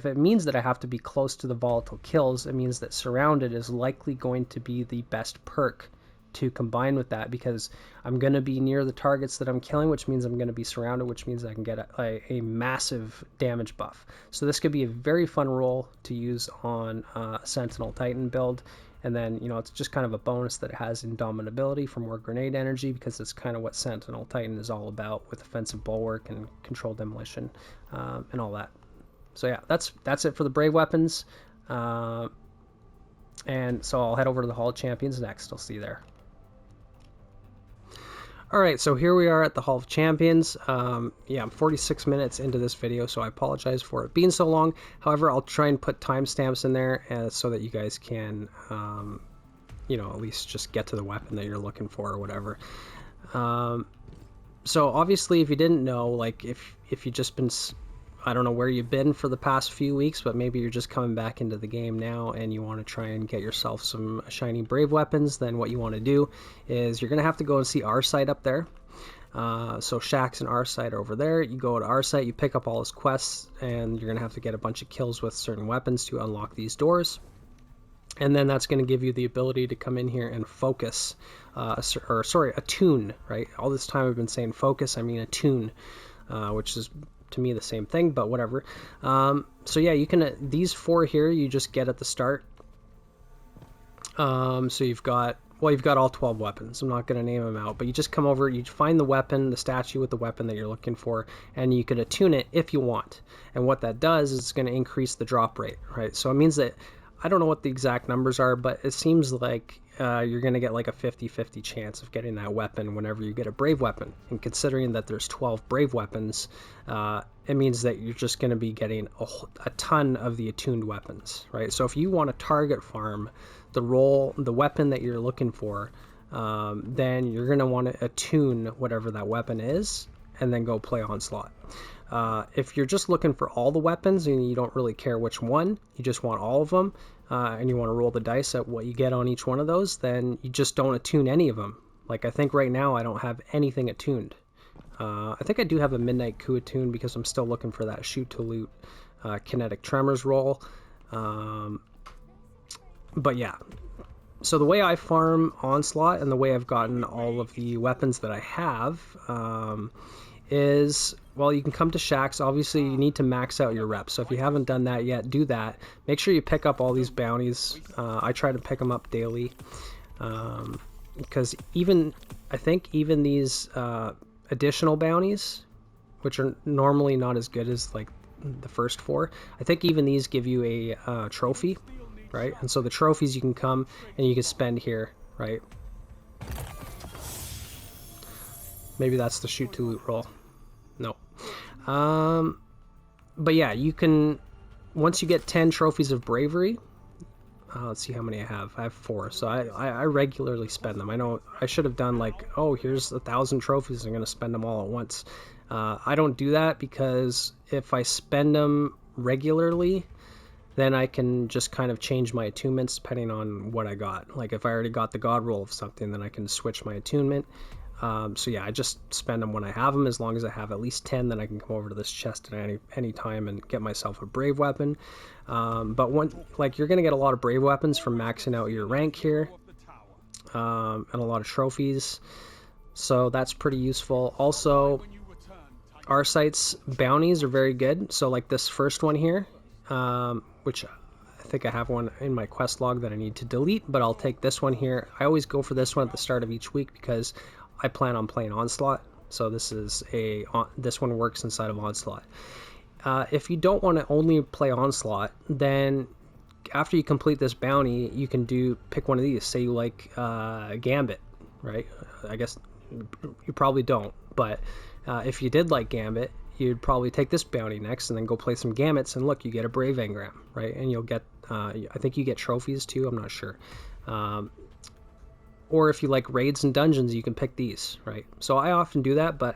it means that I have to be close to the volatile kills, it means that Surrounded is likely going to be the best perk to combine with that, because I'm going to be near the targets that I'm killing, which means I'm going to be surrounded, which means I can get a massive damage buff. So this could be a very fun role to use on a Sentinel Titan build. And then, you know, it's just kind of a bonus that it has Indomitability for more grenade energy, because it's kind of what Sentinel Titan is all about, with offensive bulwark and controlled demolition and all that. So yeah, that's it for the Brave weapons. And so I'll head over to the Hall of Champions next. I'll see you there. Alright, so here we are at the Hall of Champions. Yeah, I'm 46 minutes into this video, so I apologize for it being so long. However, I'll try and put timestamps in there so that you guys can, you know, at least just get to the weapon that you're looking for or whatever. So obviously, if you didn't know, like if you've just been... I don't know where you've been for the past few weeks, but maybe you're just coming back into the game now and you want to try and get yourself some shiny Brave weapons, then what you want to do is you're going to have to go and see our site up there. So Shaxx and our site are over there. You go to our site, you pick up all his quests, and you're going to have to get a bunch of kills with certain weapons to unlock these doors. And then that's going to give you the ability to come in here and focus, attune, right? All this time I've been saying focus, I mean attune, which is... to me the same thing, but whatever. So yeah, you can these four here you just get at the start. So you've got all 12 weapons. I'm not going to name them out, but you just come over, you find the weapon, the statue with the weapon that you're looking for, and you can attune it if you want. And what that does is it's going to increase the drop rate, right? So it means that, I don't know what the exact numbers are, but it seems like you're going to get like a 50-50 chance of getting that weapon whenever you get a Brave weapon. And considering that there's 12 Brave weapons, it means that you're just going to be getting a ton of the attuned weapons, right? So if you want to target farm the weapon that you're looking for, then you're going to want to attune whatever that weapon is and then go play Onslaught. If you're just looking for all the weapons and you don't really care which one, you just want all of them, and you want to roll the dice at what you get on each one of those, then you just don't attune any of them. Like, I think right now I don't have anything attuned. I think I do have a Midnight Coup attuned because I'm still looking for that shoot to loot kinetic tremors roll. But yeah, so the way I farm Onslaught and the way I've gotten all of the weapons that I have is, well, you can come to Shaxx. Obviously, you need to max out your reps. So if you haven't done that yet, do that. Make sure you pick up all these bounties. I try to pick them up daily. Because I think even these additional bounties, which are normally not as good as like the first four, I think even these give you a trophy, right? And so the trophies you can come and you can spend here, right? Maybe that's the shoot to loot roll. No. But yeah, you can, once you get 10 trophies of bravery, let's see how many I have. I have 4, so I regularly spend them. I know I should have done like, oh, here's 1,000 trophies, I'm going to spend them all at once. I don't do that because if I spend them regularly, then I can just kind of change my attunements depending on what I got. Like if I already got the god roll of something, then I can switch my attunement. So yeah, I just spend them when I have them. As long as I have at least 10, then I can come over to this chest at any time and get myself a brave weapon. But you're gonna get a lot of brave weapons from maxing out your rank here, and a lot of trophies. So that's pretty useful. Also, Arcite's bounties are very good. So like this first one here, which I think I have one in my quest log that I need to delete, but I'll take this one here. I always go for this one at the start of each week because I plan on playing Onslaught. So this one works inside of Onslaught. If you don't want to only play Onslaught, then after you complete this bounty, you can pick one of these. Say you like Gambit, right? I guess you probably don't, but if you did like Gambit, you'd probably take this bounty next and then go play some Gambits, and look, you get a Brave Engram, right? And you'll get, I think you get trophies too, I'm not sure. Or if you like raids and dungeons, you can pick these, right? So I often do that, but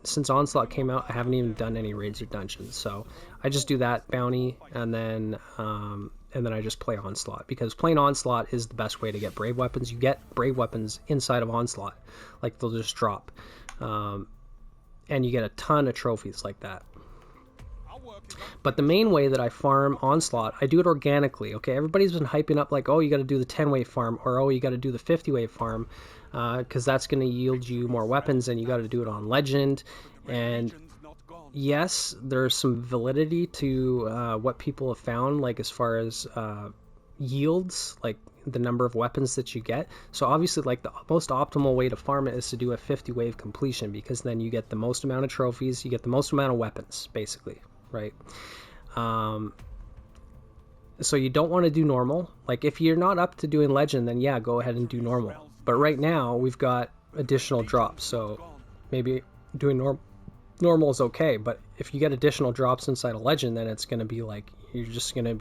since Onslaught came out, I haven't even done any raids or dungeons. So I just do that bounty, and then I just play Onslaught, because playing Onslaught is the best way to get brave weapons. You get brave weapons inside of Onslaught, like they'll just drop, and you get a ton of trophies like that. But the main way that I farm Onslaught, I do it organically. Okay, everybody's been hyping up like, oh, you got to do the 10-wave farm, or oh, you got to do the 50-wave farm, because that's going to yield you more weapons, and you got to do it on Legend. And yes, there's some validity to what people have found, like as far as yields, like the number of weapons that you get. So obviously, like the most optimal way to farm it is to do a 50-wave completion, because then you get the most amount of trophies, you get the most amount of weapons, basically, right? So you don't want to do normal. Like if you're not up to doing Legend, then yeah, go ahead and do normal. But right now we've got additional drops, so maybe doing normal is okay. But if you get additional drops inside a Legend, then it's going to be like they're going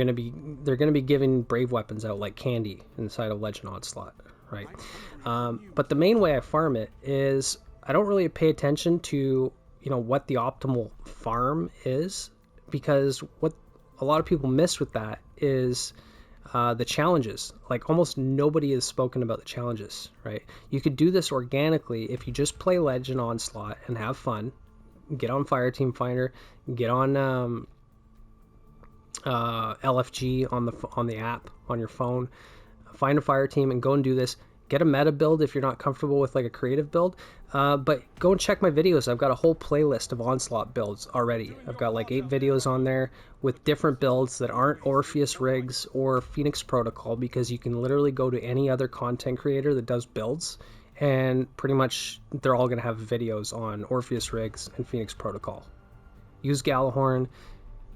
to be giving brave weapons out like candy inside of Legend Onslaught, right? But the main way I farm it is I don't really pay attention to what the optimal farm is, because what a lot of people miss with that is the challenges. Like almost nobody has spoken about the challenges, right? You could do this organically if you just play Legend Onslaught and have fun. Get on Fireteam Finder, get on LFG on the app on your phone, find a fire team and go and do this. Get a meta build if you're not comfortable with like a creative build, but go and check my videos. I've got a whole playlist of Onslaught builds already. I've got like 8 videos on there with different builds that aren't Orpheus rigs or Phoenix Protocol, because you can literally go to any other content creator that does builds, and pretty much they're all going to have videos on Orpheus rigs and Phoenix Protocol. Use Galahorn,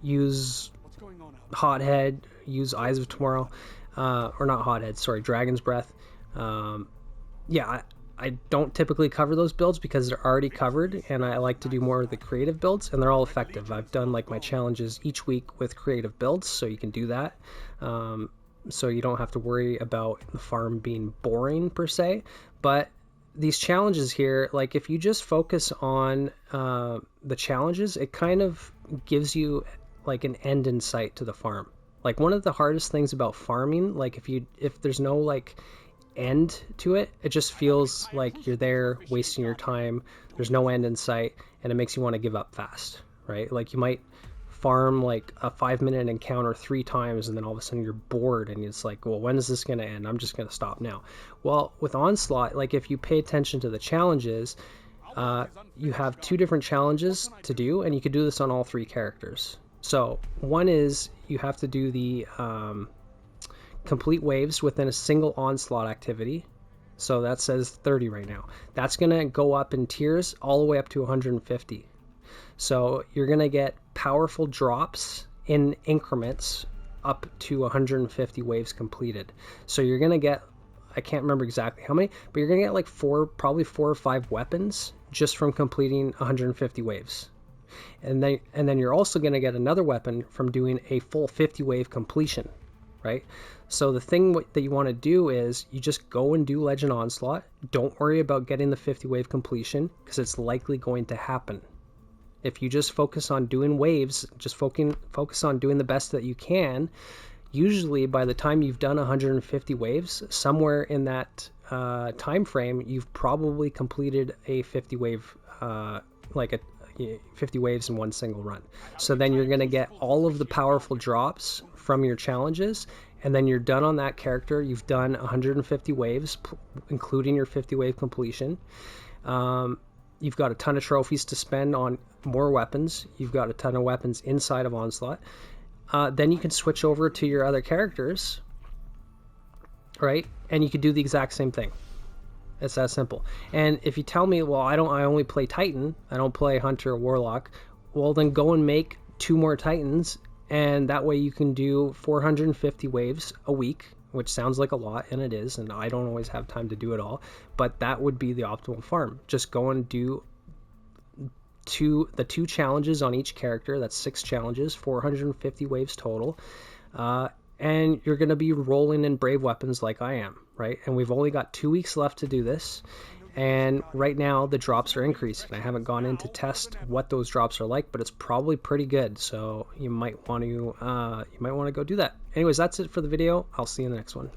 use Hothead, use Eyes of Tomorrow, or not Hothead, sorry, Dragon's Breath. Yeah, I don't typically cover those builds because they're already covered, and I like to do more of the creative builds, and they're all effective. I've done like my challenges each week with creative builds, so you can do that. So you don't have to worry about the farm being boring per se. But these challenges here, like if you just focus on the challenges, it kind of gives you like an end in sight to the farm. Like one of the hardest things about farming, like if there's no like end to it, it just feels like you're there wasting your time. There's no end in sight, and it makes you want to give up fast, right? Like you might farm like a 5-minute encounter 3 times, and then all of a sudden you're bored, and it's like, well, when is this going to end? I'm just going to stop now. Well, with Onslaught, like if you pay attention to the challenges, you have 2 different challenges to do, and you could do this on all 3 characters. So one is you have to do the complete waves within a single Onslaught activity. So that says 30 right now. That's going to go up in tiers all the way up to 150. So you're going to get powerful drops in increments up to 150 waves completed. So you're going to get, I can't remember exactly how many, but you're going to get like probably 4 or 5 weapons just from completing 150 waves. And then you're also going to get another weapon from doing a full 50 wave completion, right? So the thing that you want to do is you just go and do Legend Onslaught. Don't worry about getting the 50 wave completion, because it's likely going to happen. If you just focus on doing waves, just focus on doing the best that you can, usually by the time you've done 150 waves, somewhere in that time frame, you've probably completed a 50 wave, like a 50 waves in one single run. So then you're going to get all of the powerful drops from your challenges, and then you're done on that character. You've done 150 waves, including your 50 wave completion. You've got a ton of trophies to spend on more weapons. You've got a ton of weapons inside of Onslaught. Then you can switch over to your other characters, right? And you could do the exact same thing. It's that simple. And if you tell me, well, I only play Titan, I don't play Hunter or Warlock, well, then go and make 2 more Titans, and that way you can do 450 waves a week, which sounds like a lot, and it is, and I don't always have time to do it all, but that would be the optimal farm. Just go and do the 2 challenges on each character. That's 6 challenges, 450 waves total, and you're going to be rolling in brave weapons like I am, right? And we've only got 2 weeks left to do this, and right now the drops are increasing. I haven't gone in to test what those drops are like, but it's probably pretty good, so you might want to go do that. Anyways, that's it for the video. I'll see you in the next one.